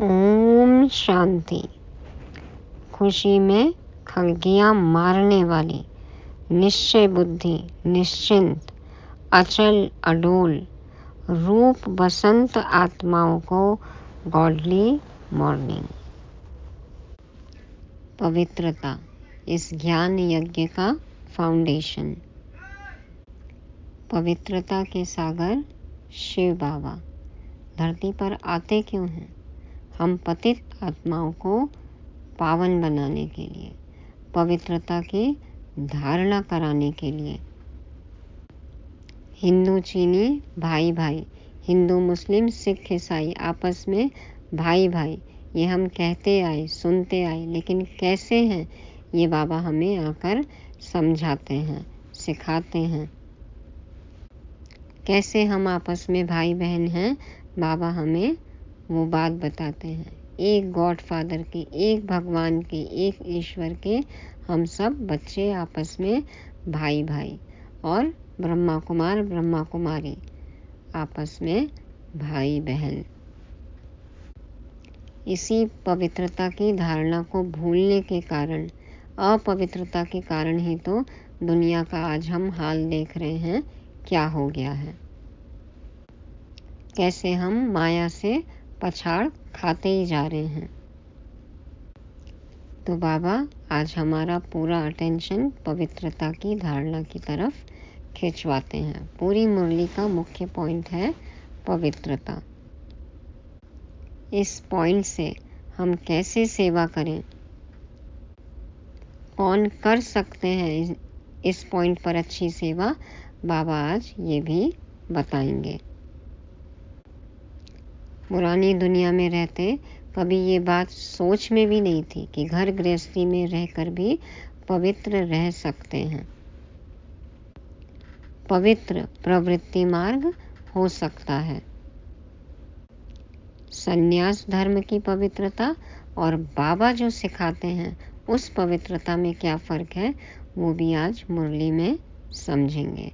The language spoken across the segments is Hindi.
ओम शांति। खुशी में खलगियां मारने वाली निश्चय बुद्धि, निश्चिंत, अचल, अडोल रूप बसंत आत्माओं को गॉडली मॉर्निंग। पवित्रता इस ज्ञान यज्ञ का फाउंडेशन। पवित्रता के सागर शिव बाबा धरती पर आते क्यों हैं? हम पतित आत्माओं को पावन बनाने के लिए, पवित्रता की धारणा कराने के लिए। हिंदू चीनी भाई भाई, हिंदू मुस्लिम सिख ईसाई आपस में भाई भाई, ये हम कहते आए, सुनते आए, लेकिन कैसे हैं ये बाबा हमें आकर समझाते हैं, सिखाते हैं। कैसे हम आपस में भाई बहन हैं, बाबा हमें वो बात बताते हैं। एक गॉड फादर के, एक भगवान के, एक ईश्वर के हम सब बच्चे आपस में भाई भाई, और ब्रह्मा कुमार ब्रह्मा कुमारी आपस में भाई बहन। इसी पवित्रता की धारणा को भूलने के कारण, अपवित्रता के कारण ही तो दुनिया का आज हम हाल देख रहे हैं क्या हो गया है। कैसे हम माया से पछाड़ खाते ही जा रहे हैं। तो बाबा आज हमारा पूरा अटेंशन पवित्रता की धारणा की तरफ खिंचवाते हैं। पूरी मुरली का मुख्य पॉइंट है पवित्रता। इस पॉइंट से हम कैसे सेवा करें, कौन कर सकते हैं इस पॉइंट पर अच्छी सेवा, बाबा आज ये भी बताएंगे। पुरानी दुनिया में रहते कभी ये बात सोच में भी नहीं थी कि घर गृहस्थी में रहकर भी पवित्र रह सकते हैं। पवित्र प्रवृत्ति मार्ग हो सकता है। संन्यास धर्म की पवित्रता और बाबा जो सिखाते हैं उस पवित्रता में क्या फ़र्क है, वो भी आज मुरली में समझेंगे।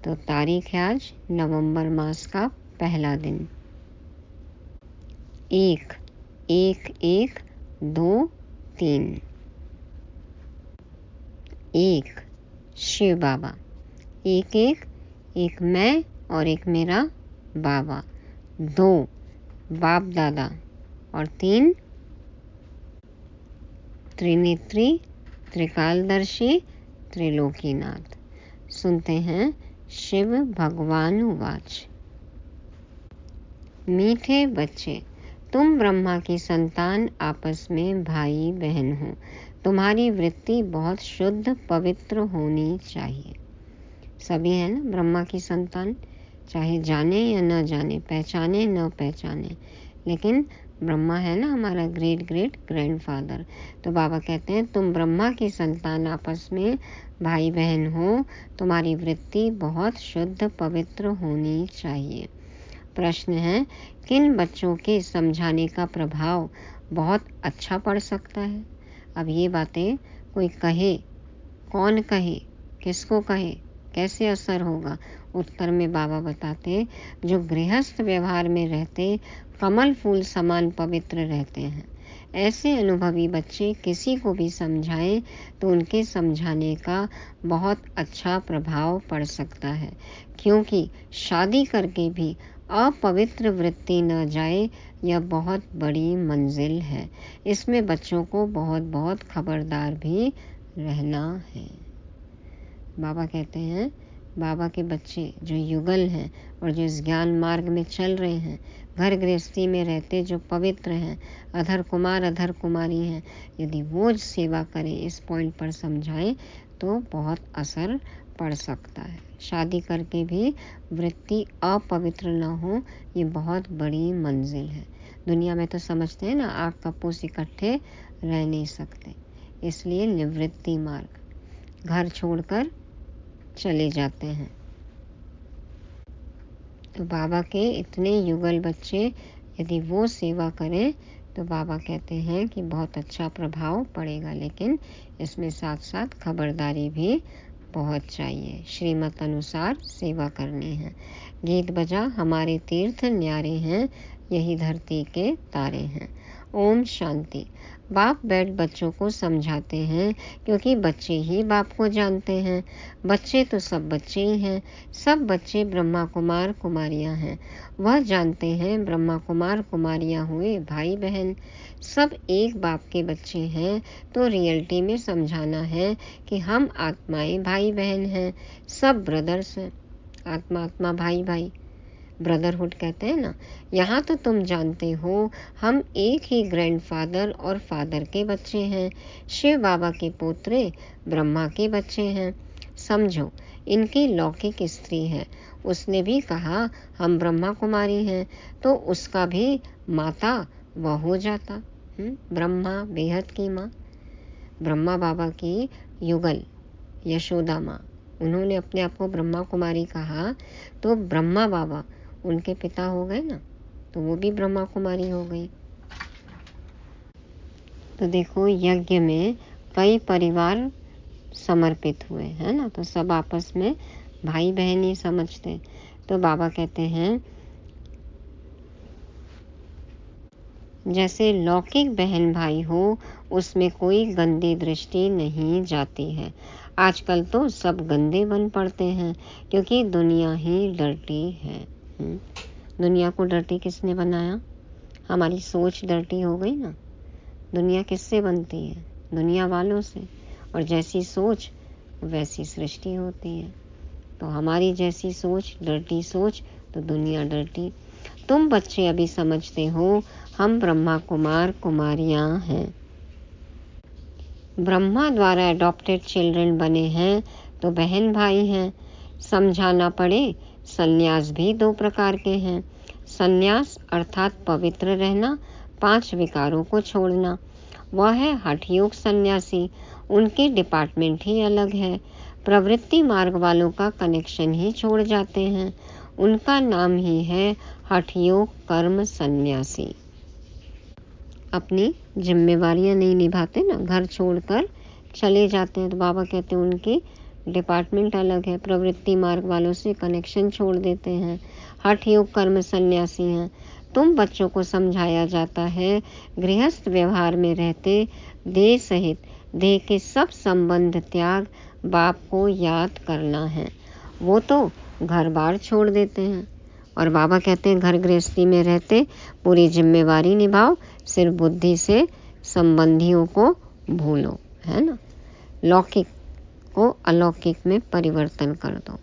तो तारीख है आज नवंबर मास का पहला दिन। 1 1 1 2 3। 1 शिव बाबा, 1 1 एक मैं और एक मेरा बाबा, 2 बाप दादा और 3 त्रिनेत्री त्रिकालदर्शी त्रिलोकीनाथ। सुनते हैं शिव भगवान उवाच। मीठे बच्चे, तुम ब्रह्मा की संतान आपस में भाई बहन हो। तुम्हारी वृत्ति बहुत शुद्ध पवित्र होनी चाहिए। सभी है ना ब्रह्मा की संतान, चाहे जाने या न जाने, पहचाने न पहचाने, लेकिन ब्रह्मा है ना हमारा ग्रेट ग्रेट ग्रैंडफादर। तो बाबा कहते हैं तुम ब्रह्मा की संतान आपस में भाई बहन हो, तुम्हारी वृत्ति बहुत शुद्ध पवित्र होनी चाहिए। प्रश्न है, किन बच्चों के समझाने का प्रभाव बहुत अच्छा पड़ सकता है? अब ये बातें कोई कहे, कौन कहे, किसको कहे, कैसे असर होगा? उत्तर में बाबा बताते, जो गृहस्थ व्यवहार में रहते कमल फूल समान पवित्र रहते हैं, ऐसे अनुभवी बच्चे किसी को भी समझाएं तो उनके समझाने का बहुत अच्छा प्रभाव पड़ सकता है, क्योंकि शादी करके भी अपवित्र वृत्ति न जाए, यह बहुत बड़ी मंजिल है। इसमें बच्चों को बहुत बहुत खबरदार भी रहना है। बाबा कहते हैं बाबा के बच्चे जो युगल हैं और जो इस ज्ञान मार्ग में चल रहे हैं, घर गृहस्थी में रहते जो पवित्र हैं, अधर कुमार अधर कुमारी हैं, यदि वो सेवा करें, इस पॉइंट पर समझाएं तो बहुत असर पड़ सकता है। शादी करके भी वृत्ति अपवित्र न हो, ये बहुत बड़ी मंजिल है। दुनिया में तो समझते हैं ना, आग कपूस इकट्ठे रह नहीं सकते, इसलिए निवृत्ति मार्ग, घर छोड़कर चले जाते हैं। तो बाबा के इतने युगल बच्चे यदि वो सेवा करें तो बाबा कहते हैं कि बहुत अच्छा प्रभाव पड़ेगा, लेकिन इसमें साथ साथ खबरदारी भी बहुत चाहिए। श्रीमत अनुसार सेवा करनी है। गीत बजा हमारे तीर्थ न्यारे हैं, यही धरती के तारे हैं। ओम शांति। बाप बैठ बच्चों को समझाते हैं, क्योंकि बच्चे ही बाप को जानते हैं। बच्चे तो सब बच्चे ही हैं, सब बच्चे ब्रह्मा कुमार कुमारियां हैं। वह जानते हैं ब्रह्मा कुमार कुमारियां हुए भाई बहन, सब एक बाप के बच्चे हैं। तो रियलिटी में समझाना है कि हम आत्माएं भाई बहन हैं, सब ब्रदर्स हैं। आत्मा आत्मा भाई भाई, ब्रदरहुड कहते हैं ना। यहाँ तो तुम जानते हो हम एक ही ग्रैंडफादर और फादर के बच्चे हैं, शिव बाबा के पोत्रे ब्रह्मा के बच्चे हैं। समझो, इनकी लौकिक स्त्री है, उसने भी कहा हम ब्रह्मा कुमारी हैं, तो उसका भी माता वह हो जाता। ब्रह्मा बेहद की माँ, ब्रह्मा बाबा की युगल यशोदा माँ, उन्होंने अपने आप को ब्रह्मा कुमारी कहा, तो ब्रह्मा बाबा उनके पिता हो गए ना, तो वो भी ब्रह्मा कुमारी हो गई। तो देखो, यज्ञ में कई परिवार समर्पित हुए हैं ना, तो सब आपस में भाई बहन ही समझते। तो बाबा कहते हैं जैसे लौकिक बहन भाई हो, उसमें कोई गंदी दृष्टि नहीं जाती है। आजकल तो सब गंदे बन पड़ते हैं, क्योंकि दुनिया ही डर्टी है। दुनिया को डर्टी किसने बनाया? हमारी सोच डर्टी हो गई ना। दुनिया किससे बनती है? दुनिया वालों से। और जैसी सोच वैसी सृष्टि होती है। तो हमारी जैसी सोच डर्टी सोच, तो दुनिया डर्टी। तुम बच्चे अभी समझते हो हम ब्रह्मा कुमार कुमारियां हैं। ब्रह्मा द्वारा अडॉप्टेड चिल्ड्रन बने हैं तो बहन भाई हैं। समझाना पड़े, संन्यास भी 2 प्रकार के हैं। संन्यास अर्थात पवित्र रहना, 5 विकारों को छोड़ना। वह है हठ योग सन्यासी, उनके डिपार्टमेंट ही अलग है। प्रवृत्ति मार्ग वालों का कनेक्शन ही छोड़ जाते हैं, उनका नाम ही है हठ योग कर्म सन्यासी। अपनी जिम्मेवारियां नहीं निभाते ना, घर छोड़कर चले जाते हैं, तो बाबा कहते हैं उनकी डिपार्टमेंट अलग है। प्रवृत्ति मार्ग वालों से कनेक्शन छोड़ देते हैं, हठ योग कर्म सन्यासी हैं। तुम बच्चों को समझाया जाता है गृहस्थ व्यवहार में रहते देह सहित देह के सब संबंध त्याग बाप को याद करना है। वो तो घर बार छोड़ देते हैं, और बाबा कहते हैं घर गृहस्थी में रहते पूरी जिम्मेवारी निभाओ, सिर्फ बुद्धि से संबंधियों को भूलो, है ना। लौकिक को अलौकिक में परिवर्तन कर दो,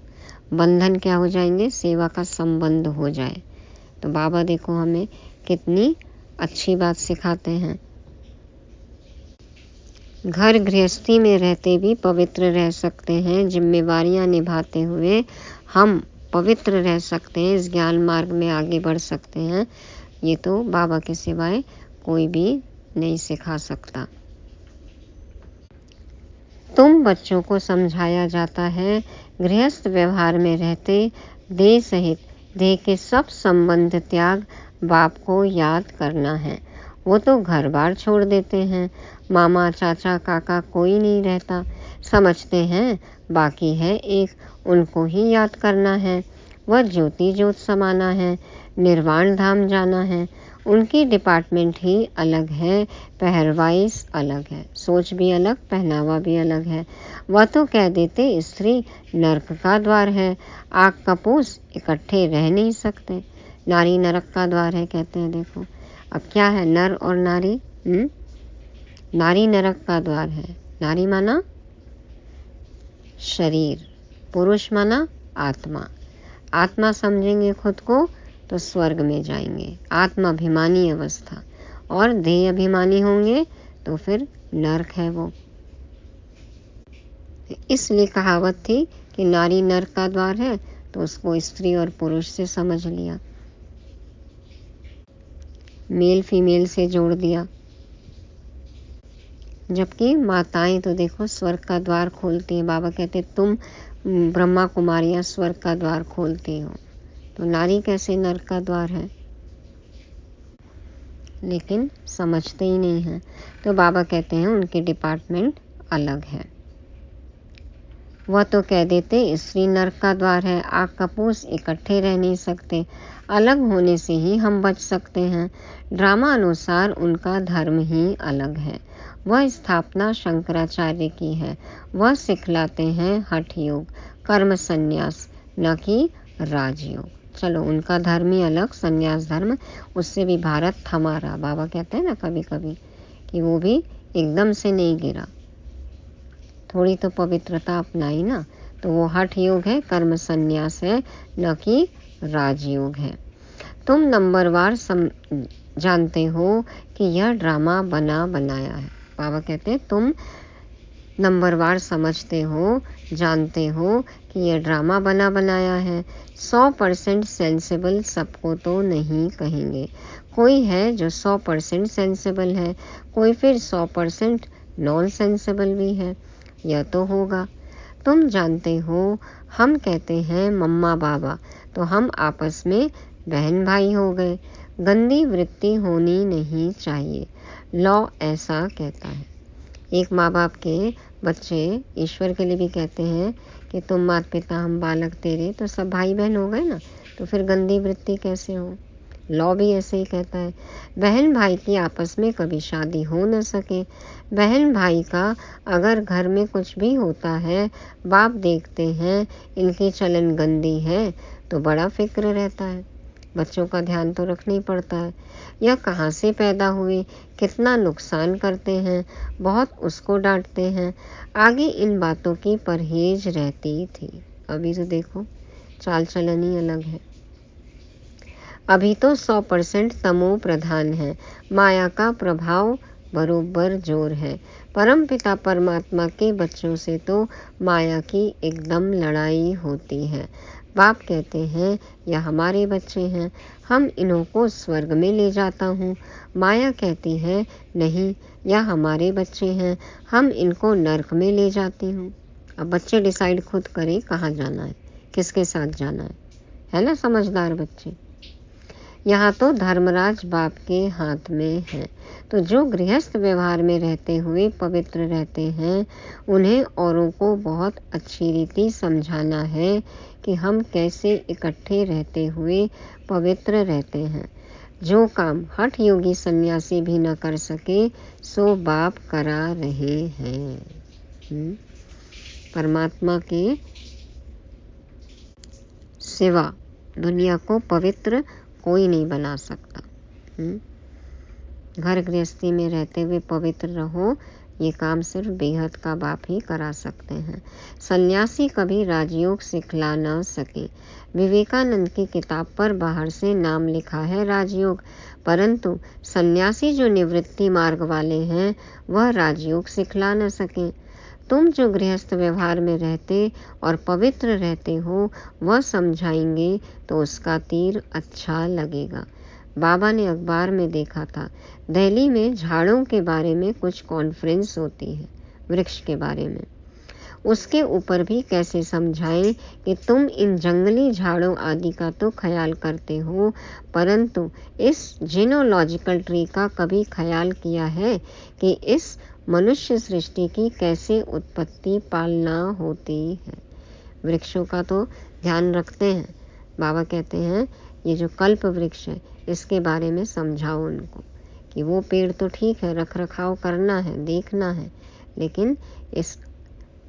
बंधन क्या हो जाएंगे, सेवा का संबंध हो जाए। तो बाबा देखो हमें कितनी अच्छी बात सिखाते हैं। घर गृहस्थी में रहते भी पवित्र रह सकते हैं, जिम्मेवारियां निभाते हुए हम पवित्र रह सकते हैं, इस ज्ञान मार्ग में आगे बढ़ सकते हैं। ये तो बाबा के सिवाय कोई भी नहीं सिखा सकता। तुम बच्चों को समझाया जाता है गृहस्थ व्यवहार में रहते देह सहित देह के सब संबंध त्याग बाप को याद करना है। वो तो घर बार छोड़ देते हैं, मामा चाचा काका कोई नहीं रहता, समझते हैं बाकी है एक, उनको ही याद करना है। वह ज्योति ज्योत समाना है, निर्वाण धाम जाना है। उनकी डिपार्टमेंट ही अलग है, पहरवाइश अलग है, सोच भी अलग, पहनावा भी अलग है। वह तो कह देते स्त्री नरक का द्वार है, आग कपूस इकट्ठे रह नहीं सकते। नारी नरक का द्वार है कहते हैं। देखो अब क्या है नर और नारी, नारी नरक का द्वार है। नारी माना शरीर, पुरुष माना आत्मा। आत्मा समझेंगे खुद को तो स्वर्ग में जाएंगे, आत्माभिमानी अवस्था, और देह अभिमानी होंगे तो फिर नरक है वो। इसलिए कहावत थी कि नारी नरक का द्वार है, तो उसको स्त्री और पुरुष से समझ लिया, मेल फीमेल से जोड़ दिया। जबकि माताएं तो देखो स्वर्ग का द्वार खोलती हैं। बाबा कहते तुम ब्रह्मा कुमारियां स्वर्ग का द्वार खोलती हो, तो नारी कैसे नरक का द्वार है। लेकिन समझते ही नहीं हैं। तो बाबा कहते हैं उनके डिपार्टमेंट अलग है। वह तो कह देते स्त्री नरक का द्वार है, आग कपूस इकट्ठे रह नहीं सकते, अलग होने से ही हम बच सकते हैं। ड्रामा अनुसार उनका धर्म ही अलग है। वह स्थापना शंकराचार्य की है। वह सिखलाते हैं हठ योग कर्म संन्यास, न कि राजयोग। चलो उनका धर्म ही अलग, संन्यास धर्म, उससे भी भारत थमा रहा। बाबा कहते हैं ना कभी कभी कि वो भी एकदम से नहीं गिरा, थोड़ी तो पवित्रता अपनाई ना। तो वो हठ योग है, कर्म संन्यास है, न कि राजयोग है। तुम नंबरवार जानते हो कि यह ड्रामा बना बनाया है। बाबा कहते हैं तुम नंबरवार समझते हो, जानते हो कि यह ड्रामा बना बनाया है। 100% सेंसिबल सबको तो नहीं कहेंगे, कोई है जो 100% सेंसिबल है, कोई फिर 100% नॉन सेंसिबल भी है। यह तो होगा। तुम जानते हो हम कहते हैं मम्मा बाबा, तो हम आपस में बहन भाई हो गए। गंदी वृत्ति होनी नहीं चाहिए, लॉ ऐसा कहता है। एक माँ बाप के बच्चे ईश्वर के लिए भी कहते हैं कि तुम माता पिता हम बालक तेरे, तो सब भाई बहन हो गए ना, तो फिर गंदी वृत्ति कैसे हो। लॉ भी ऐसे ही कहता है। बहन भाई की आपस में कभी शादी हो न सके। बहन भाई का अगर घर में कुछ भी होता है, बाप देखते हैं इनकी चलन गंदी है, तो बड़ा फिक्र रहता है। बच्चों का ध्यान तो रखना ही पड़ता है। यह कहाँ से पैदा हुए, कितना नुकसान करते हैं, बहुत उसको डांटते हैं। आगे इन बातों की परहेज रहती थी। अभी तो देखो चाल चलन ही अलग है। अभी तो 100% तमो प्रधान है, माया का प्रभाव बरोबर जोर है। परमपिता परमात्मा के बच्चों से तो माया की एकदम लड़ाई होती है। बाप कहते हैं यह हमारे बच्चे हैं, हम इन्हों को स्वर्ग में ले जाता हूँ। माया कहती है नहीं, यह हमारे बच्चे हैं, हम इनको नरक में ले जाती हूँ। अब बच्चे डिसाइड खुद करें कहाँ जाना है, किसके साथ जाना है ना समझदार बच्चे। यहाँ तो धर्मराज बाप के हाथ में है। तो जो गृहस्थ व्यवहार में रहते हुए पवित्र रहते हैं, उन्हें औरों को बहुत अच्छी रीति समझाना है कि हम कैसे इकट्ठे रहते हुए पवित्र रहते हैं। जो काम हठ योगी सन्यासी भी न कर सके, सो बाप करा रहे हैं। परमात्मा के सिवा दुनिया को पवित्र कोई नहीं बना सकता। घर गृहस्थी में रहते हुए पवित्र रहो, ये काम सिर्फ बेहद का बाप ही करा सकते हैं। सन्यासी कभी राजयोग सिखला न सके। विवेकानंद की किताब पर बाहर से नाम लिखा है राजयोग, परंतु सन्यासी जो निवृत्ति मार्ग वाले हैं वह राजयोग सिखला न सके। तुम जो गृहस्थ व्यवहार में रहते और पवित्र रहते हो वह समझाएंगे तो उसका तीर अच्छा लगेगा। बाबा ने अखबार में देखा था, दिल्ली में झाड़ों के बारे में कुछ कॉन्फ्रेंस होती है, वृक्ष के बारे में। उसके ऊपर भी कैसे समझाएं कि तुम इन जंगली झाड़ों आदि का तो ख्याल करते हो, परंतु इस जीनोलॉजिकल ट्री का कभी ख्याल किया है कि इस मनुष्य सृष्टि की कैसे उत्पत्ति पालना होती है। वृक्षों का तो ध्यान रखते हैं। बाबा कहते हैं ये जो कल्प वृक्ष है इसके बारे में समझाओ उनको कि वो पेड़ तो ठीक है, रख रखाव करना है, देखना है, लेकिन इस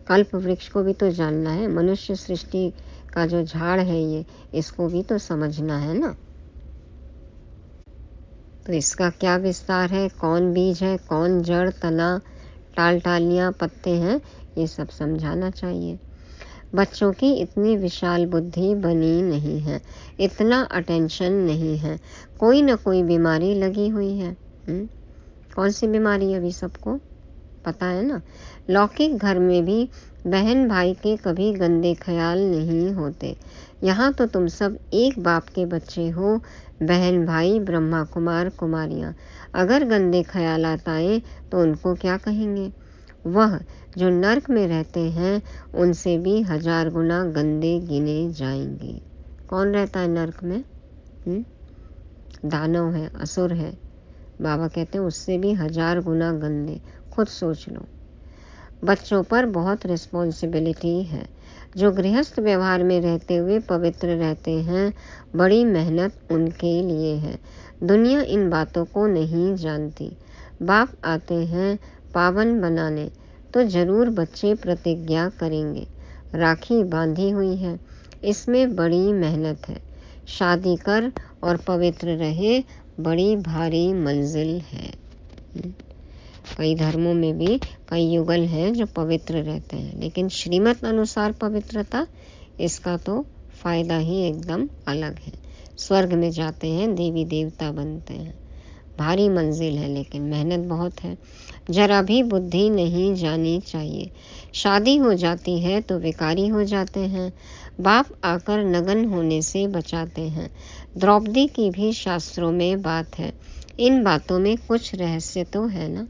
कल्प वृक्ष को भी तो जानना है। मनुष्य सृष्टि का जो झाड़ है ये, इसको भी तो समझना है ना। तो इसका क्या विस्तार है, कौन बीज है, कौन जड़, तना, टाल टालियाँ, पत्ते हैं, ये सब समझाना चाहिए। बच्चों की इतनी विशाल बुद्धि बनी नहीं है, इतना अटेंशन नहीं है, कोई न कोई बीमारी लगी हुई है। कौन सी बीमारी अभी सबको पता है ना। लौकिक घर में भी बहन भाई के कभी गंदे ख्याल नहीं होते। यहाँ तो तुम सब एक बाप के बच्चे हो, बहन भाई, ब्रह्मा कुमार कुमारियाँ। अगर गंदे ख्यालात आए तो उनको क्या कहेंगे। वह जो नरक में रहते हैं उनसे भी 1000 गुना गंदे गिने जाएंगे। कौन रहता है नरक में? दानव है, असुर है। बाबा कहते हैं उससे भी 1000 गुना गंदे। खुद सोच लो। बच्चों पर बहुत रिस्पॉन्सिबिलिटी है। जो गृहस्थ व्यवहार में रहते हुए पवित्र रहते हैं, बड़ी मेहनत उनके लिए है। दुनिया इन बातों को नहीं जानती। बाप आते हैं पावन बनाने, तो जरूर बच्चे प्रतिज्ञा करेंगे। राखी बांधी हुई है, इसमें बड़ी मेहनत है। शादी कर और पवित्र रहे, बड़ी भारी मंजिल है। कई धर्मों में भी कई युगल हैं जो पवित्र रहते हैं, लेकिन श्रीमत अनुसार पवित्रता, इसका तो फायदा ही एकदम अलग है। स्वर्ग में जाते हैं, देवी देवता बनते हैं। भारी मंजिल है, लेकिन मेहनत बहुत है। जरा भी बुद्धि नहीं जानी चाहिए। शादी हो जाती है तो विकारी हो जाते हैं। बाप आकर नगन होने से बचाते हैं। द्रौपदी की भी शास्त्रों में बात है। इन बातों में कुछ रहस्य तो है ना।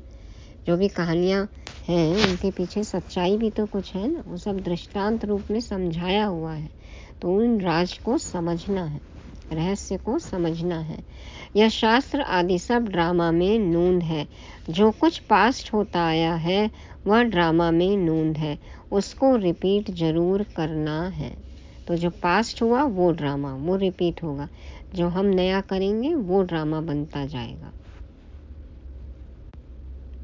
जो भी कहानियाँ हैं उनके पीछे सच्चाई भी तो कुछ है ना। वो सब दृष्टांत रूप में समझाया हुआ है, तो उन राज को समझना है, रहस्य को समझना है। यह शास्त्र आदि सब ड्रामा में नूंद है। जो कुछ पास्ट होता आया है वह ड्रामा में नूंद है, उसको रिपीट जरूर करना है। तो जो पास्ट हुआ वो ड्रामा, वो रिपीट होगा। जो हम नया करेंगे वो ड्रामा बनता जाएगा।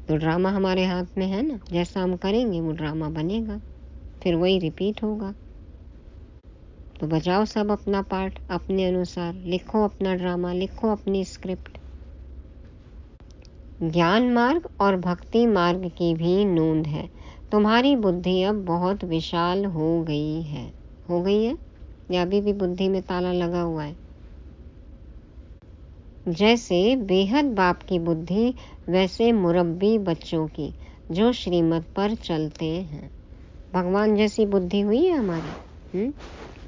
तो ड्रामा हमारे हाथ में है ना। जैसा हम करेंगे वो ड्रामा बनेगा, फिर वही रिपीट होगा। तो बजाओ सब अपना पार्ट अपने अनुसार, लिखो अपना ड्रामा, लिखो अपनी स्क्रिप्ट। ज्ञान मार्ग और भक्ति मार्ग की भी नूंद है। तुम्हारी बुद्धि अब बहुत विशाल हो गई है या अभी भी बुद्धि में ताला लगा हुआ है? जैसे बेहद बाप की बुद्धि, वैसे मुरब्बी बच्चों की जो श्रीमत पर चलते हैं। भगवान जैसी बुद्धि हुई है हमारी।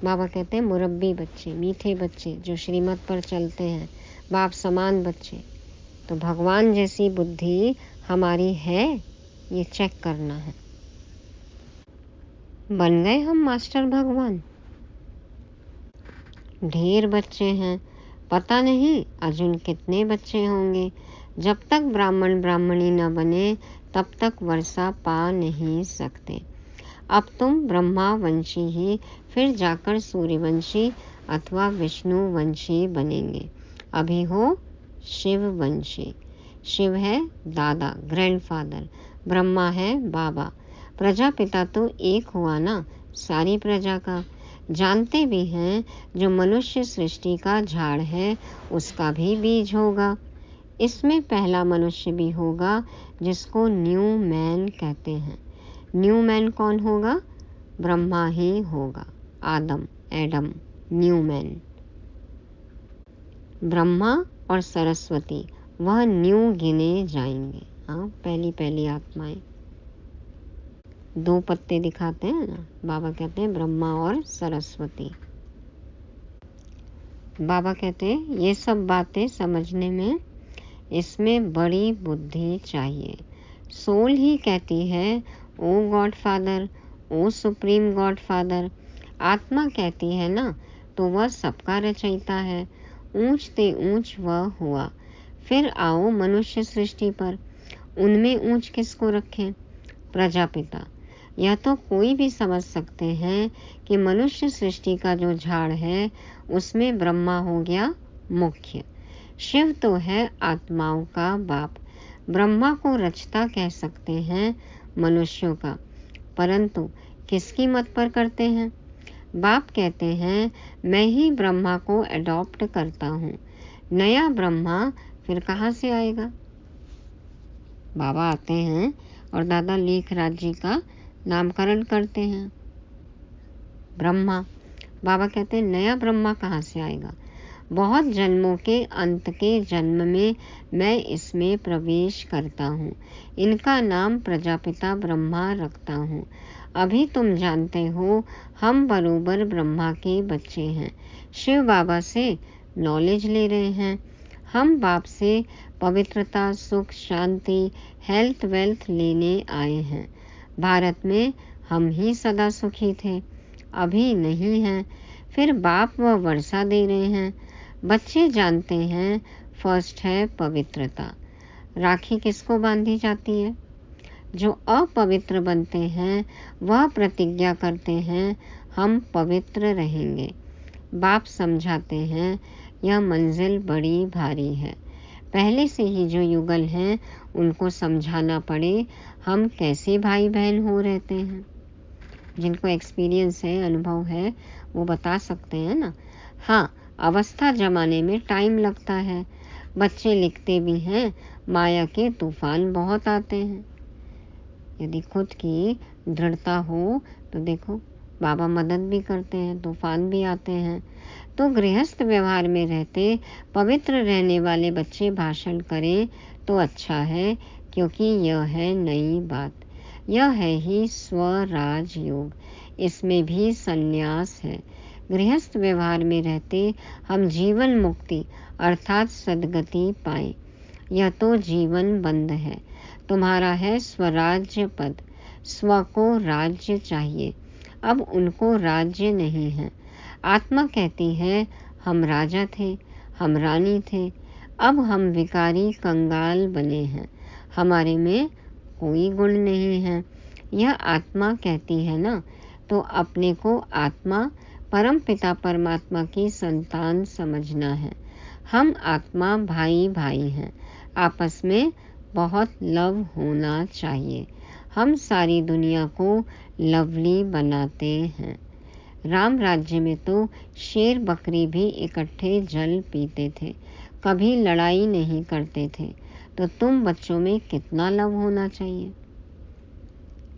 बाबा कहते हैं मुरब्बी बच्चे, मीठे बच्चे जो श्रीमत पर चलते हैं, बाप समान बच्चे। तो भगवान जैसी बुद्धि हमारी है, ये चेक करना है। बन गए हम मास्टर भगवान। ढेर बच्चे हैं, पता नहीं अर्जुन कितने बच्चे होंगे। जब तक ब्राह्मण ब्राह्मणी न बने तब तक वर्षा पा नहीं सकते। अब तुम ब्रह्मावंशी ही, फिर जाकर सूर्यवंशी अथवा विष्णुवंशी बनेंगे। अभी हो शिववंशी। शिव है दादा, ग्रैंडफादर, ब्रह्मा है बाबा। प्रजापिता तो एक हुआ ना सारी प्रजा का। जानते भी हैं जो मनुष्य सृष्टि का झाड़ है उसका भी बीज होगा। इसमें पहला मनुष्य भी होगा जिसको न्यू मैन कहते हैं। न्यू मैन कौन होगा? ब्रह्मा ही होगा। आदम, एडम, न्यू मैन। ब्रह्मा और सरस्वती वह न्यू गिने जाएंगे। हाँ, पहली पहली आत्माएं। 2 पत्ते दिखाते हैं ना, बाबा कहते हैं ब्रह्मा और सरस्वती। बाबा कहते हैं ये सब बातें समझने में इसमें बड़ी बुद्धि चाहिए। सोल ही कहती है ओ गॉड फादर, ओ सुप्रीम गॉड फादर। आत्मा कहती है ना तो वह सबका रचयिता है। ऊंच ते ऊंच वह हुआ। फिर आओ मनुष्य सृष्टि पर, उनमें ऊंच किसको रखें? प्रजापिता। यह तो कोई भी समझ सकते हैं कि मनुष्य सृष्टि का जो झाड़ है उसमें ब्रह्मा हो गया मुख्य। शिव तो है आत्माओं का बाप। ब्रह्मा को रचता कह सकते हैं मनुष्यों का, परंतु किसकी मत पर करते हैं? बाप कहते हैं मैं ही ब्रह्मा को अडॉप्ट करता हूँ। नया ब्रह्मा फिर कहाँ से आएगा? बाबा आते हैं और दादा लेखराज जी का नामकरण करते हैं ब्रह्मा। बाबा कहते हैं नया ब्रह्मा कहाँ से आएगा? बहुत जन्मों के अंत के जन्म में मैं इसमें प्रवेश करता हूँ। इनका नाम प्रजापिता ब्रह्मा रखता हूँ। अभी तुम जानते हो हम बरोबर ब्रह्मा के बच्चे हैं। शिव बाबा से नॉलेज ले रहे हैं। हम बाप से पवित्रता, सुख, शांति, हेल्थ, वेल्थ लेने आए हैं। भारत में हम ही सदा सुखी थे, अभी नहीं हैं। फिर बाप वह वर्षा दे रहे हैं। बच्चे जानते हैं फर्स्ट है पवित्रता। राखी किसको बांधी जाती है? जो अपवित्र बनते हैं वह प्रतिज्ञा करते हैं हम पवित्र रहेंगे। बाप समझाते हैं यह मंजिल बड़ी भारी है। पहले से ही जो युगल हैं उनको समझाना पड़े हम कैसे भाई बहन हो रहते हैं। जिनको एक्सपीरियंस है, अनुभव है, वो बता सकते हैं ना। हाँ, अवस्था जमाने में टाइम लगता है। बच्चे लिखते भी हैं माया के तूफान बहुत आते हैं। यदि खुद की दृढ़ता हो तो देखो बाबा मदद भी करते हैं, तूफान भी आते हैं। तो गृहस्थ व्यवहार में रहते पवित्र रहने वाले बच्चे भाषण करें तो अच्छा है, क्योंकि यह है नई बात। यह है ही स्वराज योग। इसमें भी संन्यास है। गृहस्थ व्यवहार में रहते हम जीवन मुक्ति अर्थात सद्गति पाएं। यह तो जीवन बंद है। तुम्हारा है स्वराज्य पद। स्व को राज्य चाहिए, अब उनको राज्य नहीं है। आत्मा कहती है हम राजा थे, हम रानी थे, अब हम विकारी कंगाल बने हैं, हमारे में कोई गुण नहीं है। यह आत्मा कहती है ना, तो अपने को आत्मा परम पिता परमात्मा की संतान समझना है। हम आत्मा भाई भाई हैं, आपस में बहुत लव होना चाहिए। हम सारी दुनिया को लवली बनाते हैं। राम राज्य में तो शेर बकरी भी इकट्ठे जल पीते थे, कभी लड़ाई नहीं करते थे। तो तुम बच्चों में कितना लव होना चाहिए।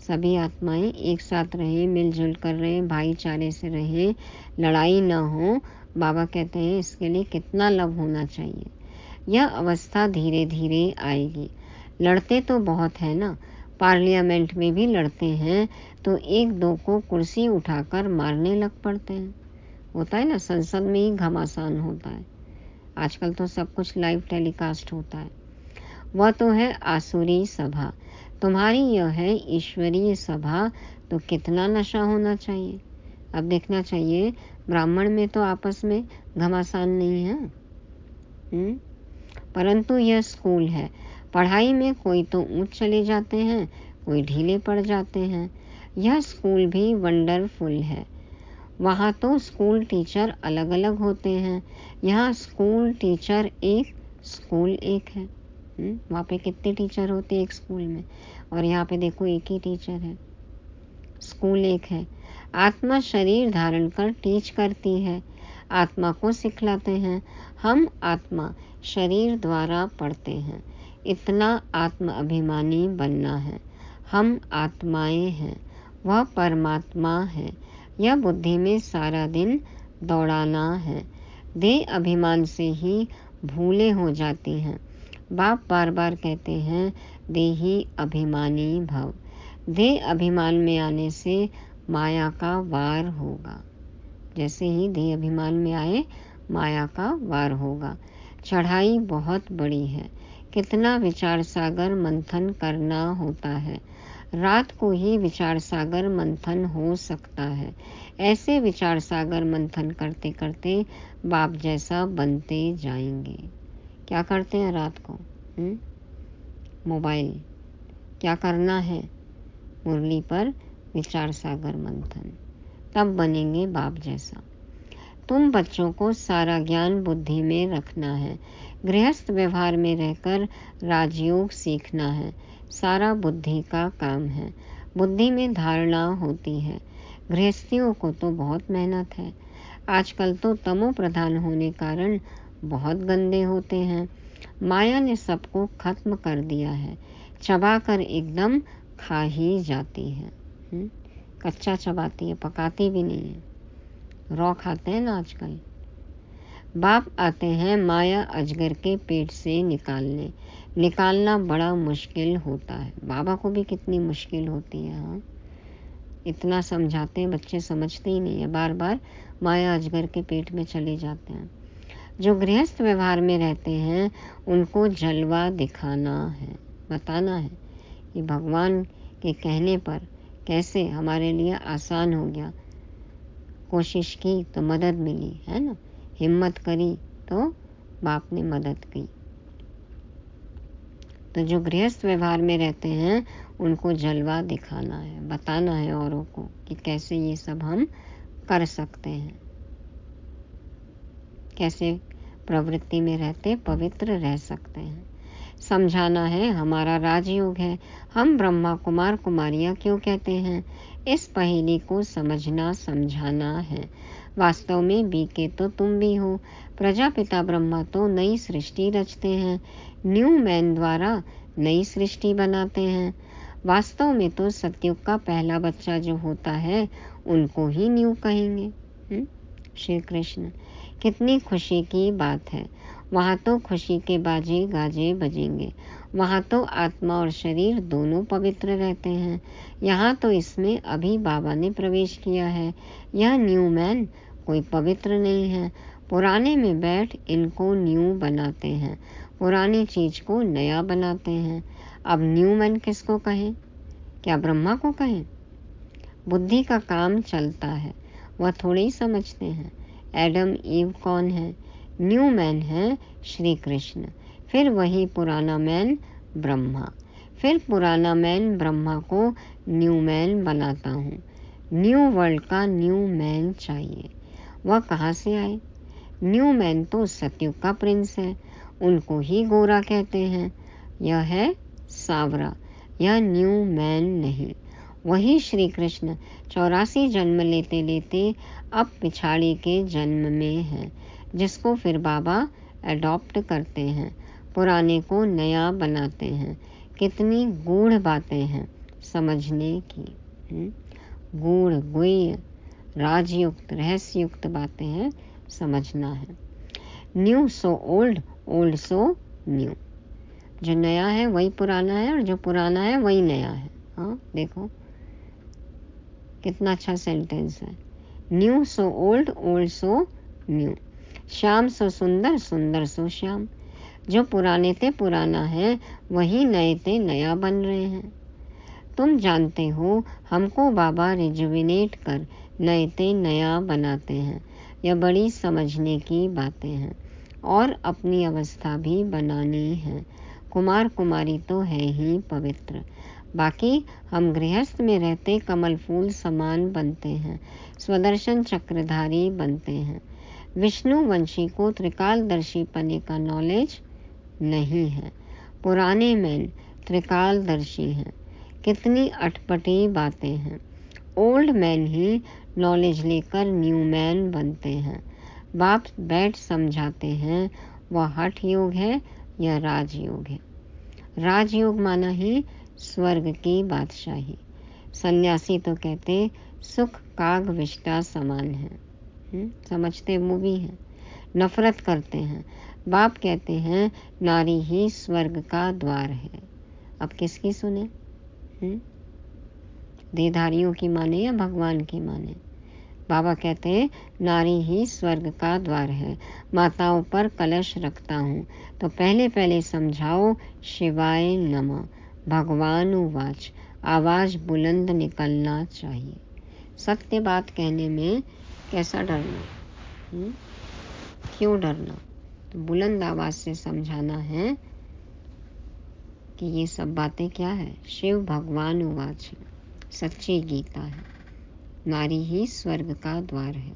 सभी आत्माएं एक साथ रहे, मिलजुल कर रहे, भाईचारे से रहे, लड़ाई ना हो। बाबा कहते हैं इसके लिए कितना लव होना चाहिए। यह अवस्था धीरे धीरे आएगी। लड़ते तो बहुत है ना, पार्लियामेंट में भी लड़ते हैं तो एक दो को कुर्सी उठाकर मारने लग पड़ते हैं। होता है ना, संसद में ही घमासान होता है। आजकल तो सब कुछ लाइव टेलीकास्ट होता है। वह तो है आसुरी सभा, तुम्हारी यह है ईश्वरीय सभा, तो कितना नशा होना चाहिए। अब देखना चाहिए, ब्राह्मण में तो आपस में घमासान नहीं है। परंतु यह स्कूल है, पढ़ाई में कोई तो ऊंच चले जाते हैं, कोई ढीले पड़ जाते हैं। यह स्कूल भी वंडरफुल है। वहाँ तो स्कूल टीचर अलग अलग होते हैं, यहाँ स्कूल टीचर एक, स्कूल एक है। वहाँ पे कितने टीचर होते हैं एक स्कूल में, और यहाँ पे देखो एक ही टीचर है। स्कूल एक है। आत्मा शरीर धारण कर टीच करती है, आत्मा को सिखलाते हैं। हम आत्मा शरीर द्वारा पढ़ते हैं। इतना आत्म अभिमानी बनना है। हम आत्माएं हैं, वह परमात्मा है। यह बुद्धि में सारा दिन दौड़ाना है। देह अभिमान से ही भूले हो जाती हैं। बाप बार बार कहते हैं, देही अभिमानी भव। देह अभिमान में आने से माया का वार होगा। जैसे ही देह अभिमान में आए, माया का वार होगा। चढ़ाई बहुत बड़ी है, कितना विचार सागर मंथन करना होता है। रात को ही विचार सागर मंथन हो सकता है। ऐसे विचार सागर मंथन करते करते बाप जैसा बनते जाएंगे। क्या करते हैं रात को? मोबाइल। क्या करना है? मुरली पर विचार सागर मंथन, तब बनेंगे बाप जैसा। तुम बच्चों को सारा ज्ञान बुद्धि में रखना है। गृहस्थ व्यवहार में रहकर राजयोग सीखना है। सारा बुद्धि का काम है। बुद्धि में धारणा होती है। गृहस्थियों को तो बहुत मेहनत है। आजकल तो तमो प्रधान होने कारण बहुत गंदे होते हैं। माया ने सबको खत्म कर दिया है, चबाकर एकदम खा ही जाती है। कच्चा चबाती है, पकाती भी नहीं है। रॉ खाते हैं ना आजकल। बाप आते हैं माया अजगर के पेट से निकालना बड़ा मुश्किल होता है। बाबा को भी कितनी मुश्किल होती है। हाँ, इतना समझाते हैं, बच्चे समझते ही नहीं है। बार बार माया अजगर के पेट में चले जाते हैं। जो गृहस्थ व्यवहार में रहते हैं उनको जलवा दिखाना है, बताना है कि भगवान के कहने पर कैसे हमारे लिए आसान हो गया। कोशिश की तो मदद मिली, है ना। हिम्मत करी तो बाप ने मदद की। तो जो गृहस्थ व्यवहार में रहते हैं उनको जलवा दिखाना है, बताना है औरों को कि कैसे ये सब हम कर सकते हैं, कैसे प्रवृत्ति में रहते पवित्र रह सकते हैं। समझाना है हमारा राजयोग है। हम ब्रह्मा कुमार कुमारियां क्यों कहते हैं, इस पहेली को समझना समझाना है। वास्तव में बीके तो तुम भी हो। प्रजापिता ब्रह्मा तो नई सृष्टि रचते हैं, न्यू मैन द्वारा नई सृष्टि बनाते हैं। वास्तव में तो सतयुग का पहला बच्चा जो होता है उनको ही न्यू कहेंगे। श्री कृष्ण, कितनी खुशी की बात है। वहाँ तो खुशी के बाजे गाजे बजेंगे। वहाँ तो आत्मा और शरीर दोनों पवित्र रहते हैं। यहाँ तो इसमें अभी बाबा ने प्रवेश किया है। यह न्यू मैन कोई पवित्र नहीं है। पुराने में बैठ इनको न्यू बनाते हैं, पुरानी चीज को नया बनाते हैं। अब न्यू मैन किसको कहें? क्या ब्रह्मा को कहें? बुद्धि का काम चलता है, वह थोड़े ही समझते हैं। एडम ईव कौन है? न्यू मैन है श्री कृष्ण। फिर वही पुराना मैन ब्रह्मा। फिर पुराना मैन ब्रह्मा को न्यू मैन बनाता हूँ। न्यू वर्ल्ड का न्यू मैन चाहिए। वह कहाँ से आए? न्यू मैन तो सतयुग का प्रिंस है, उनको ही गोरा कहते हैं। यह है सांवरा, यह न्यू मैन नहीं। वही श्री कृष्ण 84 जन्म लेते लेते अब पिछाड़ी के जन्म में है, जिसको फिर बाबा अडॉप्ट करते हैं, पुराने को नया बनाते हैं। कितनी गूढ़ बातें हैं समझने की। गूढ़ गुह्य राजयुक्त रहस्ययुक्त बातें हैं, समझना है। New so old, old so new. जो नया है वही पुराना है और जो पुराना है वही नया है। हाँ देखो कितना अच्छा सेंटेंस है। New so old, old so new. Shyam सो सुंदर, सुंदर सो श्याम। जो पुराने थे पुराना है, वही नए थे नया बन रहे हैं। तुम जानते हो हमको बाबा रिजुविनेट कर नए थे नया बनाते हैं। यह बड़ी समझने की बातें हैं और अपनी अवस्था भी बनानी है। कुमार कुमारी तो है ही पवित्र, बाकी हम गृहस्थ में रहते कमल फूल समान बनते हैं, स्वदर्शन चक्रधारी बनते हैं। विष्णु वंशी को त्रिकालदर्शी पने का नॉलेज नहीं है। पुराने मैन त्रिकालदर्शी हैं। कितनी अटपटी बातें हैं। ओल्ड मैन ही नॉलेज लेकर न्यू मैन बनते हैं। बाप बैठ समझाते हैं वह हठ योग है या राजयोग है। राजयोग माना ही स्वर्ग की बादशाही। सन्यासी तो कहते सुख काग विष्टा समान है। समझते वो भी हैं, नफरत करते हैं। बाप कहते हैं नारी ही स्वर्ग का द्वार है। अब किसकी सुने? देहधारियों की माने या भगवान की माने? बाबा कहते हैं नारी ही स्वर्ग का द्वार है। माताओं पर कलश रखता हूँ तो पहले पहले समझाओ शिवाय नमः। भगवान उवाच, आवाज बुलंद निकलना चाहिए। सत्य बात कहने में कैसा डरना? क्यों डरना? तो बुलंद आवाज से समझाना है कि ये सब बातें क्या है। शिव भगवान उवाच है, सच्ची गीता है। नारी ही स्वर्ग का द्वार है।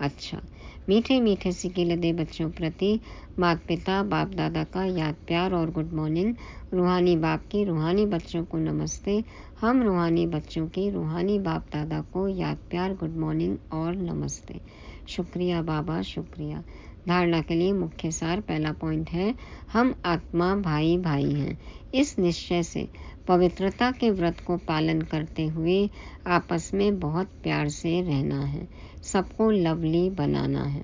अच्छा, मीठे मीठे सिके लदे बच्चों प्रति माता पिता बाप दादा का याद प्यार और गुड मॉर्निंग। रूहानी बाप की रूहानी बच्चों को नमस्ते। हम रूहानी बच्चों की रूहानी बाप दादा को याद प्यार गुड मॉर्निंग और नमस्ते। शुक्रिया बाबा, शुक्रिया। धारणा के लिए मुख्य सार। पहला पॉइंट है हम आत्मा भाई भाई हैं। इस निश्चय से पवित्रता के व्रत को पालन करते हुए आपस में बहुत प्यार से रहना है, सबको लवली बनाना है।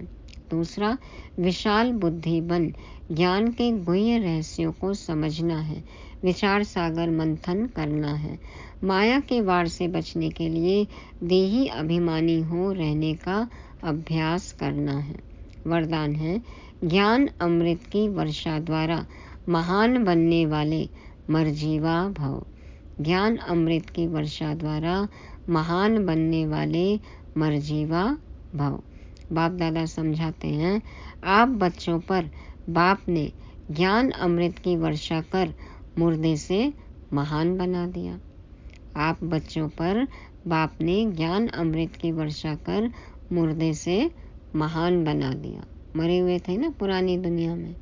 दूसरा, विशाल बुद्धि बन ज्ञान के गुह्य रहस्यों को समझना है, विचार सागर मंथन करना है। माया के वार से बचने के लिए देही अभिमानी हो रहने का अभ्यास करना है। वरदान है ज्ञान अमृत की वर्षा द्वारा महान बनने वाले मरजीवा भव। ज्ञान अमृत की वर्षा द्वारा महान बनने वाले मरजीवा भव। बाप दादा समझाते हैं आप बच्चों पर बाप ने ज्ञान अमृत की वर्षा कर मुर्दे से महान बना दिया। आप बच्चों पर बाप ने ज्ञान अमृत की वर्षा कर मुर्दे से महान बना दिया। मरे हुए थे ना पुरानी दुनिया में,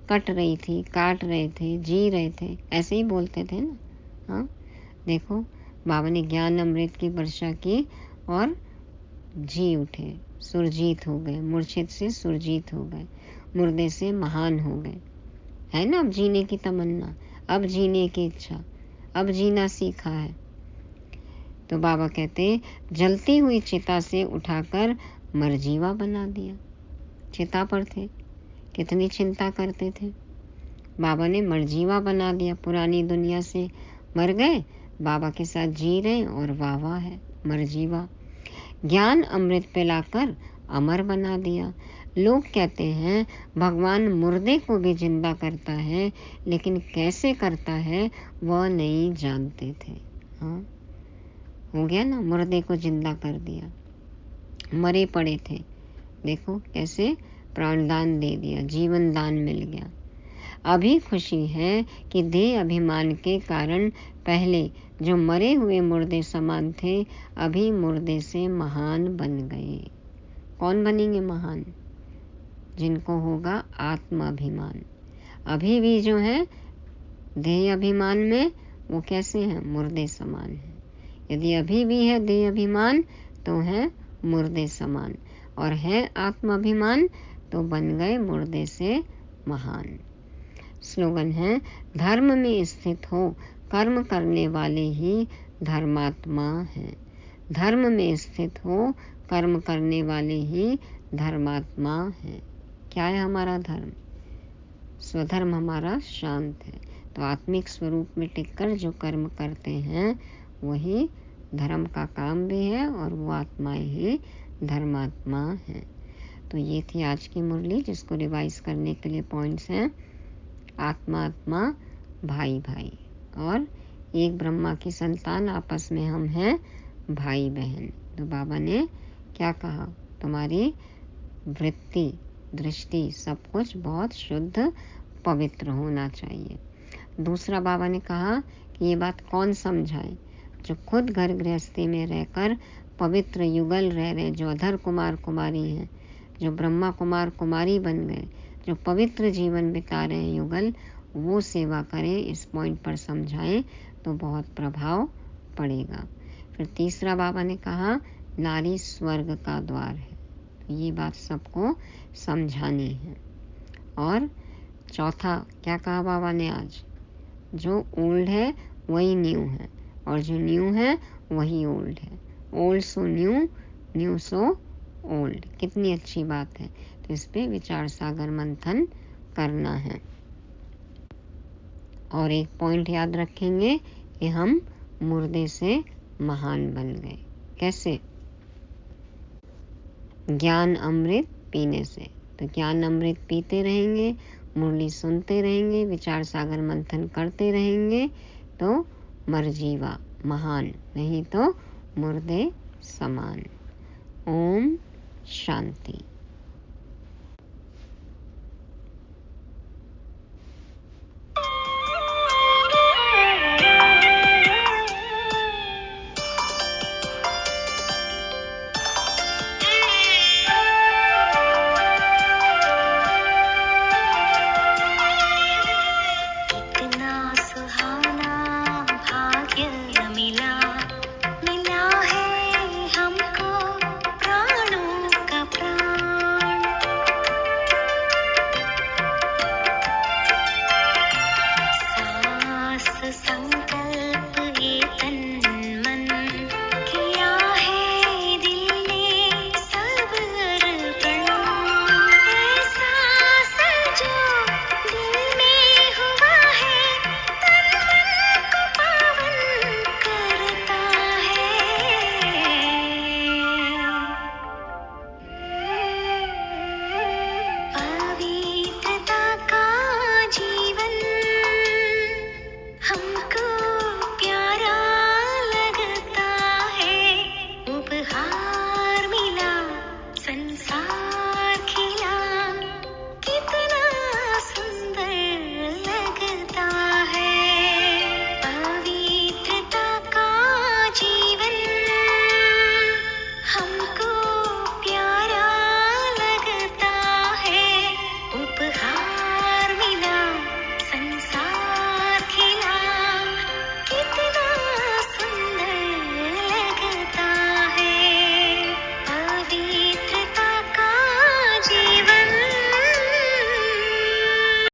कट रही थी, काट रहे थे, जी रहे थे, ऐसे ही बोलते थे ना। हाँ देखो बाबा ने ज्ञान अमृत की वर्षा की और जी उठे, सुरजीत हो गए, मूर्छित से सुरजीत हो गए, मुर्दे से महान हो गए। है ना अब जीने की तमन्ना, अब जीने की इच्छा, अब जीना सीखा है। तो बाबा कहते जलती हुई चिता से उठाकर मरजीवा बना दिया। चिता पर थे, कितनी चिंता करते थे, बाबा ने मरजीवा बना दिया। पुरानी दुनिया से मर गए, बाबा के साथ जी रहे और वाह वाह है मरजीवा। ज्ञान अमृत पिलाकर अमर बना दिया। लोग कहते हैं भगवान मुर्दे को भी जिंदा करता है, लेकिन कैसे करता है वह नहीं जानते थे। हाँ हो गया ना, मुर्दे को जिंदा कर दिया, मरे पड़े थे, देखो कैसे प्राणदान दे दिया, जीवन दान मिल गया। अभी खुशी है कि देह अभिमान के कारण पहले जो मरे हुए मुर्दे समान थे अभी मुर्दे से महान बन गए। कौन बनेंगे महान? जिनको होगा आत्माभिमान। अभी भी जो है देह अभिमान में वो कैसे हैं? मुर्दे समान है। यदि अभी भी है देह अभिमान तो है मुर्दे समान, और है आत्माभिमान तो बन गए मुर्दे से महान। स्लोगन है धर्म में स्थित हो कर्म करने वाले ही धर्मात्मा हैं। धर्म में स्थित हो कर्म करने वाले ही धर्मात्मा हैं। क्या है हमारा धर्म? स्वधर्म हमारा शांत है। तो आत्मिक स्वरूप में टिककर जो कर्म करते हैं वही धर्म का काम भी है और वो आत्माएं ही धर्मात्मा हैं। तो ये थी आज की मुरली, जिसको रिवाइज करने के लिए पॉइंट्स हैं: आत्मा आत्मा, भाई भाई, और एक ब्रह्मा की संतान, आपस में हम हैं भाई बहन। तो बाबा ने क्या कहा? तुम्हारी वृत्ति, दृष्टि, सब कुछ बहुत शुद्ध पवित्र होना चाहिए। दूसरा बाबा ने कहा कि ये बात कौन समझाए? जो खुद घर गृहस्थी में रहकर पवित्र युगल रह रहे, जो अधर कुमार कुमारी हैं, जो ब्रह्मा कुमार कुमारी बन गए, जो पवित्र जीवन बिता रहे हैं युगल, वो सेवा करें। इस पॉइंट पर समझाएं तो बहुत प्रभाव पड़ेगा। फिर तीसरा बाबा ने कहा नारी स्वर्ग का द्वार है। तो ये बात सबको समझानी है। और चौथा क्या कहा बाबा ने आज? जो ओल्ड है वही न्यू है, और जो न्यू है वही ओल्ड है। Old so new, new so old. कितनी अच्छी बात है। तो इस पे विचार सागर मंथन करना है। और एक पॉइंट याद रखेंगे कि हम मुर्दे से महान बन गए। कैसे? ज्ञान अमृत पीने से। तो ज्ञान अमृत पीते रहेंगे, मुरली सुनते रहेंगे, विचार सागर मंथन करते रहेंगे, तो मरजीवा महान, नहीं तो मुर्दे समान। ओम शांति।